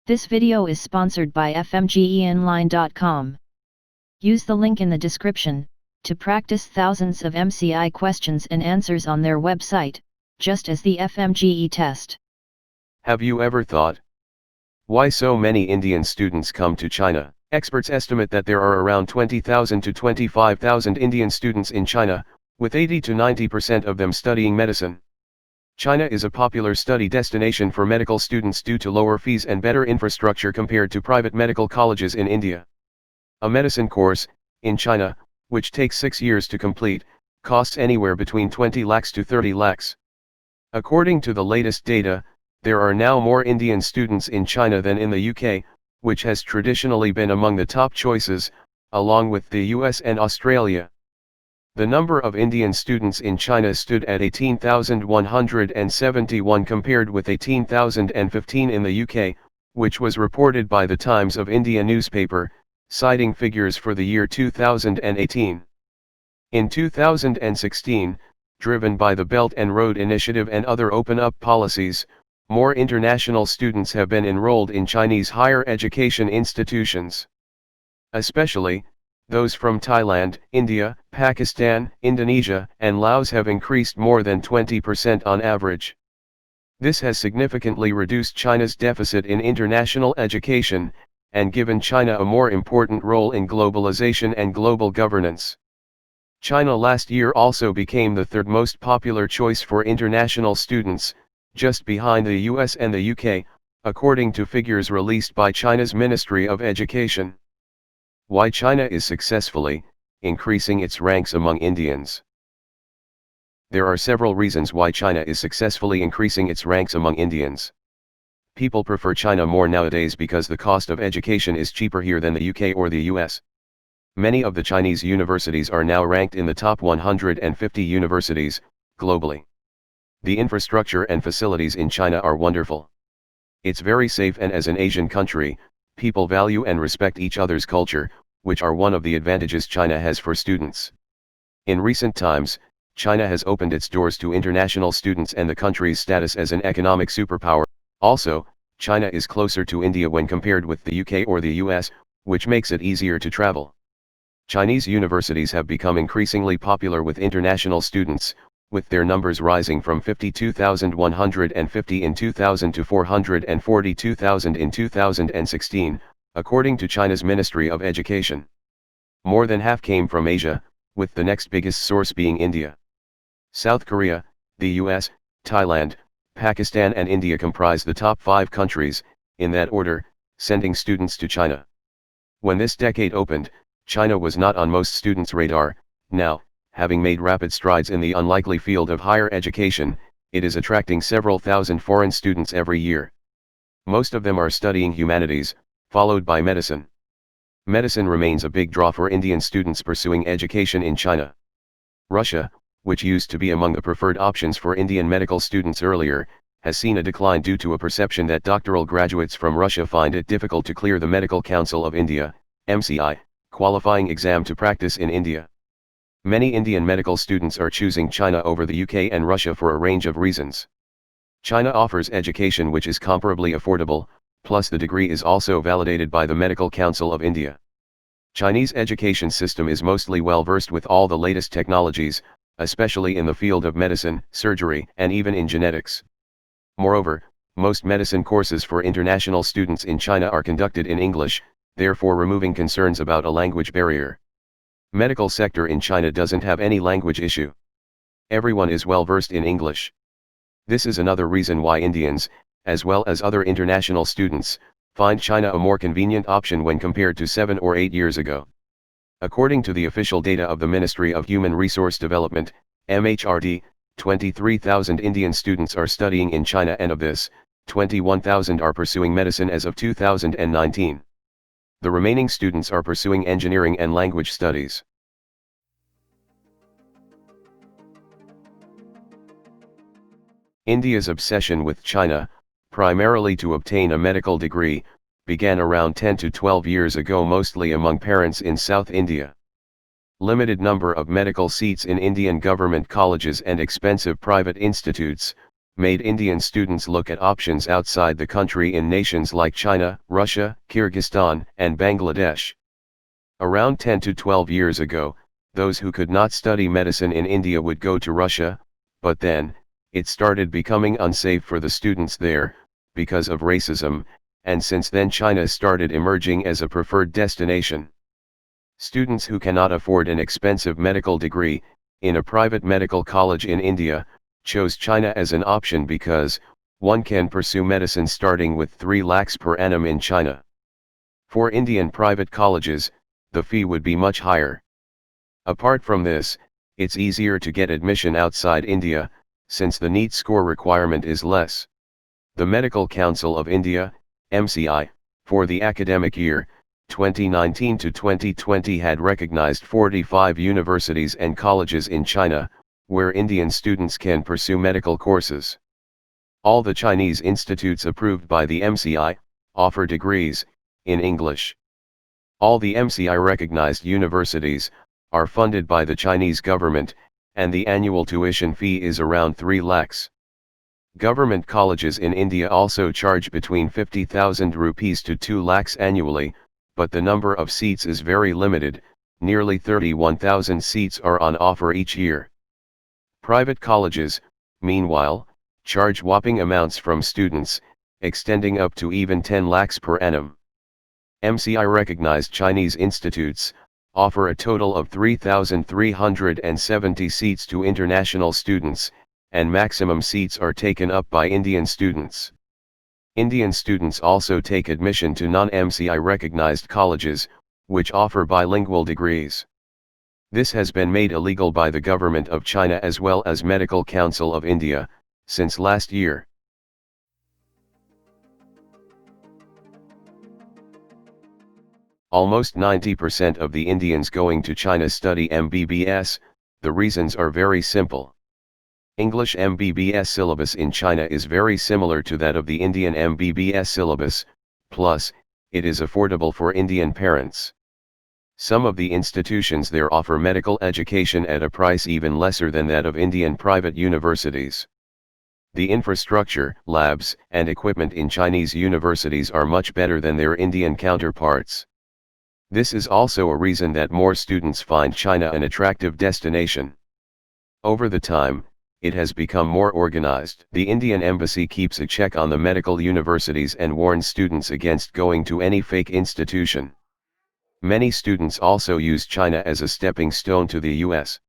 This video is sponsored by fmgeonline.com. Use the link in the description to practice thousands of MCI questions and answers on their website, just as the FMGE test. Have you ever thought, why so many Indian students come to China? Experts estimate that there are around 20,000 to 25,000 Indian students in China, with 80 to 90% of them studying medicine. China is a popular study destination for medical students due to lower fees and better infrastructure compared to private medical colleges in India. A medicine course, in China, which takes 6 years to complete, costs anywhere between 20 lakhs to 30 lakhs. According to the latest data, there are now more Indian students in China than in the UK, which has traditionally been among the top choices, along with the US and Australia. The number of Indian students in China stood at 18,171 compared with 18,015 in the UK, which was reported by the Times of India newspaper, citing figures for the year 2018. In 2016, driven by the Belt and Road Initiative and other open-up policies, more international students have been enrolled in Chinese higher education institutions. Especially, those from Thailand, India, Pakistan, Indonesia, and Laos have increased more than 20% on average. This has significantly reduced China's deficit in international education, and given China a more important role in globalization and global governance. China last year also became the third most popular choice for international students, just behind the US and the UK, according to figures released by China's Ministry of Education. Why China is successfully increasing its ranks among Indians. There are several reasons why China is successfully increasing its ranks among Indians. People prefer China more nowadays because the cost of education is cheaper here than the UK or the US. Many of the Chinese universities are now ranked in the top 150 universities, globally. The infrastructure and facilities in China are wonderful. It's very safe, and as an Asian country, people value and respect each other's culture, which are one of the advantages China has for students. In recent times, China has opened its doors to international students and the country's status as an economic superpower. Also, China is closer to India when compared with the UK or the US, which makes it easier to travel. Chinese universities have become increasingly popular with international students, with their numbers rising from 52,150 in 2000 to 442,000 in 2016, according to China's Ministry of Education. More than half came from Asia, with the next biggest source being India. South Korea, the US, Thailand, Pakistan and India comprise the top 5 countries, in that order, sending students to China. When this decade opened, China was not on most students' radar. Now, having made rapid strides in the unlikely field of higher education, it is attracting several thousand foreign students every year. Most of them are studying humanities, followed by medicine. Medicine remains a big draw for Indian students pursuing education in China. Russia, which used to be among the preferred options for Indian medical students earlier, has seen a decline due to a perception that doctoral graduates from Russia find it difficult to clear the Medical Council of India, MCI, qualifying exam to practice in India. Many Indian medical students are choosing China over the UK and Russia for a range of reasons. China offers education which is comparably affordable, plus the degree is also validated by the Medical Council of India. Chinese education system is mostly well versed with all the latest technologies, especially in the field of medicine, surgery, and even in genetics. Moreover, most medicine courses for international students in China are conducted in English, therefore removing concerns about a language barrier. Medical sector in China doesn't have any language issue. Everyone is well versed in English. This is another reason why Indians, as well as other international students, find China a more convenient option when compared to 7 or 8 years ago. According to the official data of the Ministry of Human Resource Development, MHRD, 23,000 Indian students are studying in China, and of this, 21,000 are pursuing medicine as of 2019. The remaining students are pursuing engineering and language studies. India's obsession with China, primarily to obtain a medical degree, began around 10 to 12 years ago, mostly among parents in South India. Limited number of medical seats in Indian government colleges and expensive private institutes, made Indian students look at options outside the country in nations like China, Russia, Kyrgyzstan, and Bangladesh. Around 10 to 12 years ago, those who could not study medicine in India would go to Russia, but then, it started becoming unsafe for the students there, because of racism, and since then China started emerging as a preferred destination. Students who cannot afford an expensive medical degree, in a private medical college in India, chose China as an option because, one can pursue medicine starting with 3 lakhs per annum in China. For Indian private colleges, the fee would be much higher. Apart from this, it's easier to get admission outside India, since the NEET score requirement is less. The Medical Council of India, MCI, for the academic year 2019 to 2020 had recognized 45 universities and colleges in China, where Indian students can pursue medical courses. All the Chinese institutes approved by the MCI offer degrees in English. All the MCI recognized universities are funded by the Chinese government, and the annual tuition fee is around 3 lakhs. Government colleges in India also charge between 50,000 rupees to 2 lakhs annually, but the number of seats is very limited, nearly 31,000 seats are on offer each year. Private colleges, meanwhile, charge whopping amounts from students, extending up to even 10 lakhs per annum. MCI recognized Chinese institutes offer a total of 3,370 seats to international students, and maximum seats are taken up by Indian students. Indian students also take admission to non-MCI recognized colleges, which offer bilingual degrees. This has been made illegal by the government of China as well as Medical Council of India, since last year. Almost 90% of the Indians going to China study MBBS, the reasons are very simple. English MBBS syllabus in China is very similar to that of the Indian MBBS syllabus, plus, it is affordable for Indian parents. Some of the institutions there offer medical education at a price even lesser than that of Indian private universities. The infrastructure, labs, and equipment in Chinese universities are much better than their Indian counterparts. This is also a reason that more students find China an attractive destination. Over the time, it has become more organized. The Indian embassy keeps a check on the medical universities and warns students against going to any fake institution. Many students also use China as a stepping stone to the US.